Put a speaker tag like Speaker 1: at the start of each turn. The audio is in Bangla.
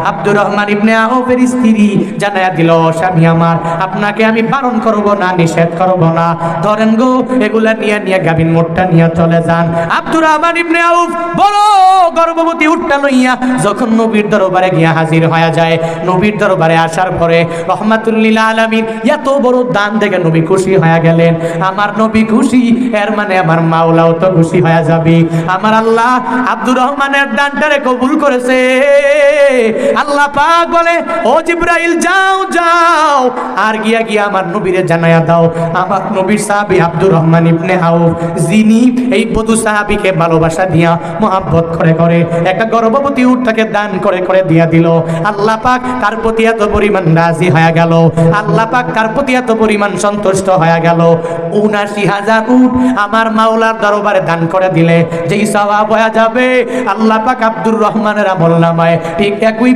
Speaker 1: আব্দুর রহমান ইবনে আউফের স্ত্রী জানায়া দিল, স্বামী আমার, আপনাকে আমি বারণ করব না, নিষেধ করব না, ধরেন গো এগুলা নিয়ে নিয়ে গাভীর মোটটা নিয়ে চলে যান। আব্দুর রহমান ইবনে আউফ বড় গর্ভবতী উটটা লইয়া যখন নবীর দরবারে গিয়া হাজির হয়ে যায়, নবীর দরবারে আসার পরে রহমাতুল লিল আলামিন এত বড় দান দেখে নবী খুশি হয়ে গেলেন। আমার নবী খুশি, এর মানে আমার মাওলাও তো খুশি হয়ে যাবে। আমার আল্লাহ আব্দুর রহমানের দানটারে কবুল করেছে। আল্লাহ পাক বলে, ও জিবরাইল যাও যাও, আর গিয়া গিয়া আমার নবীরে জানায়া দাও, আমার নবীর সাহাবী আব্দুর রহমান ইবনে আউফ, যিনি এই বধূ সাহাবীকে ভালোবাসা দিয়া মহব্বত করে করে একটা গর্ভবতী উটটাকে দান করে করে দিয়া দিল। আল্লাহ পাক তার প্রতি এত পরিমাণ রাজি হয়ে গেল, আল্লাহ পাক তার প্রতি এত পরিমাণ সন্তুষ্ট হয়ে গেল, ৭৯,০০০ উট আমার মাওলার দরবারে দান করে দিলে যেই সওয়াব হয়ে যাবে, আল্লাহ পাক আব্দুর রহমানের আমলনামায় ঠিক একই